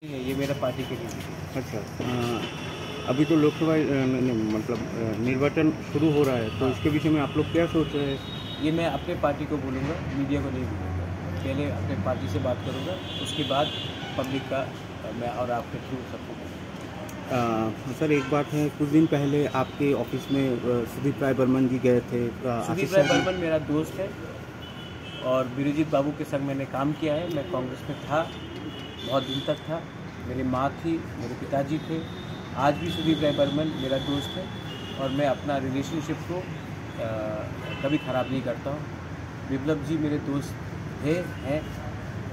ये मेरा पार्टी के लिए। अच्छा। अभी तो लोकसभा मतलब निर्वाचन शुरू हो रहा है, तो इसके विषय में आप लोग क्या सोच रहे हैं? ये मैं अपने पार्टी को बोलूँगा, मीडिया को नहीं बोलूँगा। पहले अपने पार्टी से बात करूँगा, उसके बाद पब्लिक का मैं और आपके थ्रू सबको बोलूँगा। सर, एक बात है, कुछ दिन पहले आपके ऑफिस में सुदीप राय बर्मन जी गए थे। सुदीप राय बर्मन मेरा दोस्त है और बीरजीत बाबू के संग मैंने काम किया है। मैं कांग्रेस में था, बहुत दिन तक था। मेरी माँ थी, मेरे पिताजी थे। आज भी सुदीप राय बर्मन मेरा दोस्त है और मैं अपना रिलेशनशिप को कभी ख़राब नहीं करता हूँ। विप्लव जी मेरे दोस्त हैं।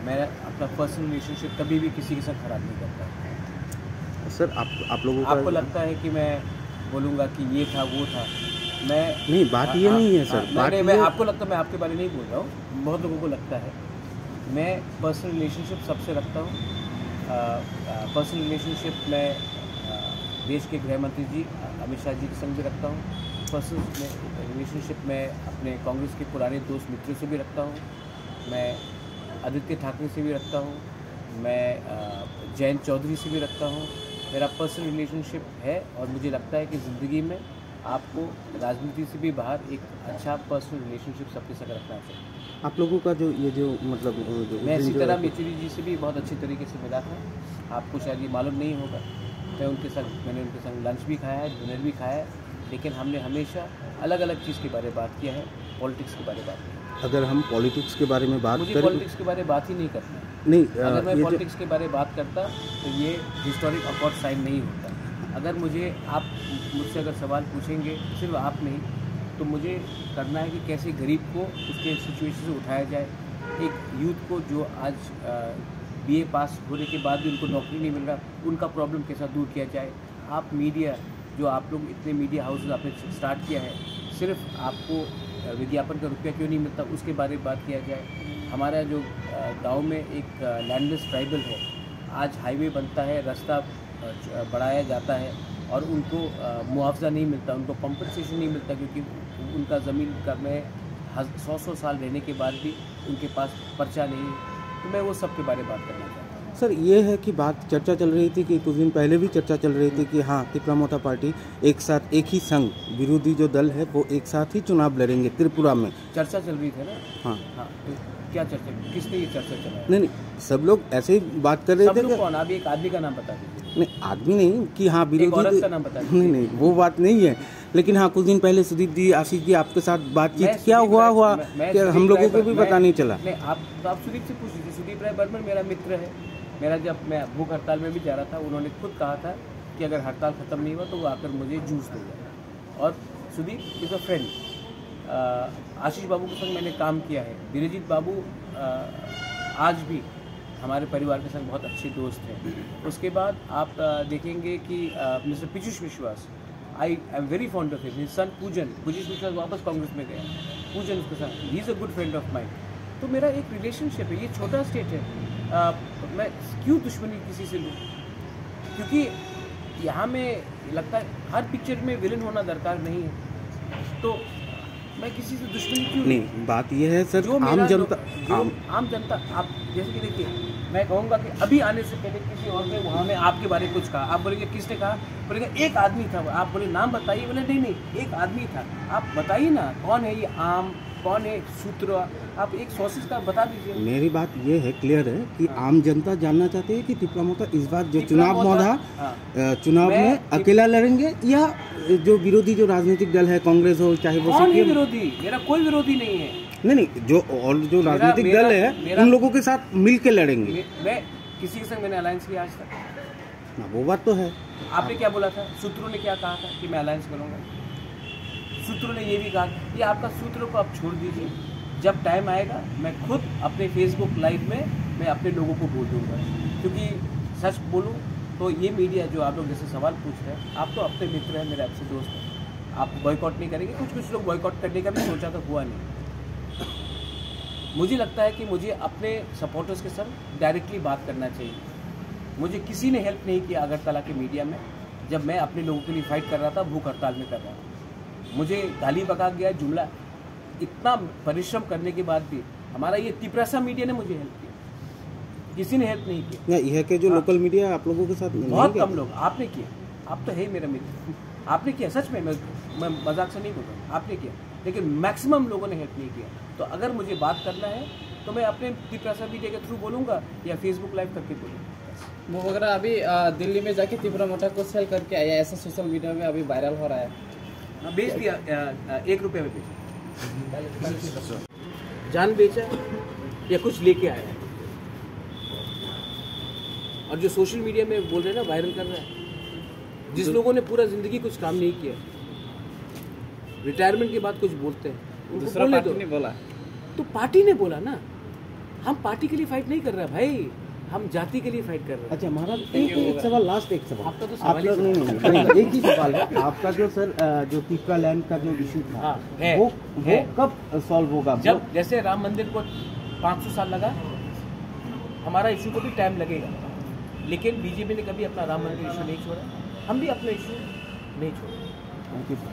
मैं अपना पर्सनल रिलेशनशिप कभी भी किसी के साथ ख़राब नहीं करता। सर, आप लोगों आपको लगता है कि मैं बोलूँगा कि ये था वो था, मैं नहीं, बात ये नहीं है सर। मैं आपको लगता है, मैं आपके बारे में नहीं बोल रहा हूँ, बहुत लोगों को लगता है। मैं पर्सनल रिलेशनशिप सबसे रखता हूँ। पर्सनल रिलेशनशिप में देश के गृह मंत्री जी अमित शाह जी के संग भी रखता हूँ। पर्सनल रिलेशनशिप में अपने कांग्रेस के पुराने दोस्त मित्रों से भी रखता हूँ। मैं आदित्य ठाकरे से भी रखता हूँ। मैं जयंत चौधरी से भी रखता हूँ। मेरा पर्सनल रिलेशनशिप है और मुझे लगता है कि ज़िंदगी में आपको राजनीति से भी बाहर एक अच्छा पर्सनल रिलेशनशिप सबके साथ रखना चाहिए। आप लोगों का जो मतलब मैं सीताराम येचुरी जी से भी बहुत अच्छी तरीके से मिला था। आपको शायद ये मालूम नहीं होगा, मैंने उनके संग लंच भी खाया है, डिनर भी खाया है, लेकिन हमने हमेशा अलग अलग चीज़ के बारे में बात किया है, पॉलिटिक्स के बारे में बात की है। अगर हम पॉलिटिक्स के बारे में बात मुझे करें, पॉलिटिक्स के बारे में बात ही नहीं करना। नहीं, अगर मैं पॉलिटिक्स के बारे में बात करता तो ये हिस्टोरिक अकॉर्ड साइन नहीं होता। अगर आप मुझसे अगर सवाल पूछेंगे, सिर्फ आप नहीं, तो मुझे करना है कि कैसे गरीब को उसके सिचुएशन से उठाया जाए। एक यूथ को जो आज BA पास होने के बाद भी उनको नौकरी नहीं मिल रहा, उनका प्रॉब्लम कैसा दूर किया जाए। आप मीडिया, जो आप लोग इतने मीडिया हाउसेज आपने स्टार्ट किया है, सिर्फ आपको विज्ञापन का रुपया क्यों नहीं मिलता, उसके बारे में बात किया जाए। हमारा जो गांव में एक लैंडलेस ट्राइबल है, आज हाईवे बनता है, रास्ता बढ़ाया जाता है और उनको मुआवजा नहीं मिलता, उनको कंपनसेशन नहीं मिलता, क्योंकि उनका ज़मीन का में 100 साल रहने के बाद भी उनके पास पर्चा नहीं है। तो मैं वो सब के बारे में बात करना चाहता हूँ। सर, ये है कि बात चर्चा चल रही थी कि कुछ दिन पहले भी चर्चा चल रही थी कि हाँ, त्रिपुरा मोर्चा पार्टी एक साथ, एक ही संघ, विरोधी जो दल है वो एक साथ ही चुनाव लड़ेंगे त्रिपुरा में। चर्चा चल रही थी ना। हाँ, तो क्या चर्चा, किसने ये चर्चा चलाया? नहीं, सब लोग ऐसे ही बात कर रहे थे। सब कौन? आप एक आदमी का नाम बता दीजिए। नहीं, आदमी नहीं कि हाँ विरोधी, एक औरत का नाम बता दीजिए। नहीं, वो बात नहीं है। लेकिन हाँ, कुछ दिन पहले सुदीप जी, आशीष जी आपके साथ बातचीत क्या हुआ कि हम लोगों को भी पता नहीं चला। नहीं, आप सुदीप से पूछ लीजिए। सुदीप राय बर्मन मेरा मित्र है। मेरा जब मैं भूख हड़ताल में भी जा रहा था, उन्होंने खुद कहा था कि अगर हड़ताल ख़त्म नहीं हुआ तो वो आकर मुझे जूस देगा। और सुदीप इज़ अ फ्रेंड। आशीष बाबू के संग मैंने काम किया है। बीरजीत बाबू आज भी हमारे परिवार के संग बहुत अच्छे दोस्त हैं। उसके बाद आप देखेंगे कि मिस्टर पीयूष विश्वास, I am very fond of him. His son पूजन विश्वास वापस कांग्रेस में गया। पूजन उसके साथ, he is a good friend of mine. तो मेरा एक रिलेशनशिप है। ये छोटा स्टेट है, मैं क्यों दुश्मनी किसी से लूँ? क्योंकि यहाँ में लगता है हर पिक्चर में विलन होना दरकार नहीं है, तो मैं किसी से दुश्मनी क्यों? नहीं, बात यह है सर, आम जनता, आप जैसे कि देखिए, मैं कहूँगा कि अभी आने से पहले किसी और ने वहाँ में आपके बारे में कुछ कहा, आप बोलेंगे किसने कहा? बोलेंगे एक आदमी था। आप बोले नाम बताइए, बोले नहीं, एक आदमी था। आप बताइए ना कौन है ये आम, कौन है सूत्र, आप एक सोर्सेज का बता दीजिए। मेरी बात ये है, क्लियर है कि आम जनता जानना चाहती है कि त्रिपुरा मोर्चा इस बार जो चुनाव में अकेला लड़ेंगे या जो विरोधी जो राजनीतिक दल है, कांग्रेस हो चाहे वो विरोधी। मेरा कोई विरोधी नहीं है। नहीं, जो राजनीतिक दल है उन लोगों के साथ मिल के लड़ेंगे। मैं किसी के संग मैंने अलायंस किया आज तक? वो बात तो है। आपने क्या बोला था? सूत्रों ने क्या कहा था कि मैं अलायंस करूँगा? सूत्रों ने ये भी कहा। ये आपका सूत्रों को आप छोड़ दीजिए। जब टाइम आएगा मैं खुद अपने फेसबुक लाइव में मैं अपने लोगों को बोल दूँगा। क्योंकि सच बोलूँ तो ये मीडिया जो आप लोग जैसे सवाल पूछ रहे हैं, आप तो अपने मित्र हैं, मेरे अच्छे दोस्त हैं, आप बॉयकॉट नहीं करेंगे। कुछ लोग बॉयकॉट करने का भी सोचा तो हुआ नहीं। मुझे लगता है कि मुझे अपने सपोर्टर्स के साथ डायरेक्टली बात करना चाहिए। मुझे किसी ने हेल्प नहीं किया अगरतला के मीडिया में, जब मैं अपने लोगों के लिए फाइट कर रहा था, भूख हड़ताल में कर रहा था। मुझे गाली बका गया, जुमला, इतना परिश्रम करने के बाद भी हमारा ये तिपरासा मीडिया ने मुझे हेल्प किया। किसी ने हेल्प नहीं किया। यह के जो लोकल मीडिया आप लोगों के साथ बहुत कम लोग, आपने किया, आप तो है मेरा मित्र, आपने किया सच में, मैं मजाक से नहीं बोल रहा हूँ, आपने किया, लेकिन मैक्सिमम लोगों ने हेल्प नहीं किया। तो अगर मुझे बात करना है तो मैं अपने त्रिप्रासा मीडिया के थ्रू बोलूँगा या फेसबुक लाइव करके बोलूँगा। वो वगैरह अभी दिल्ली में जाके तीव्र मोटा को सेल करके आया, ऐसा सोशल मीडिया में अभी वायरल हो रहा है। बेच दिया, 1 रुपये में बेचा, जान बेचा या कुछ लेके आया। और जो सोशल मीडिया में बोल रहे हैं ना, वायरल कर रहा है, जिस लोगों ने पूरा जिंदगी कुछ काम नहीं किया, रिटायरमेंट के बाद कुछ बोलते हैं, उनको दूसरा बोलने पार्टी दो। ने बोला, तो पार्टी ने बोला ना, हम पार्टी के लिए फाइट नहीं कर रहे भाई, हम जाति के लिए फाइट कर रहे हैं। अच्छा महाराज, एक सवाल, लास्ट एक सवाल आपका तो आप लोग नहीं, एक ही सवाल है आपका, जो सर जो तिपरा लैंड का जो इशू था, हाँ, है, वो है। कब सॉल्व होगा? जब जैसे राम मंदिर को 500 साल लगा, हमारा इशू को भी टाइम लगेगा, लेकिन बीजेपी ने कभी अपना राम मंदिर इशू नहीं छोड़ा, हम भी अपना इशू नहीं छोड़ा।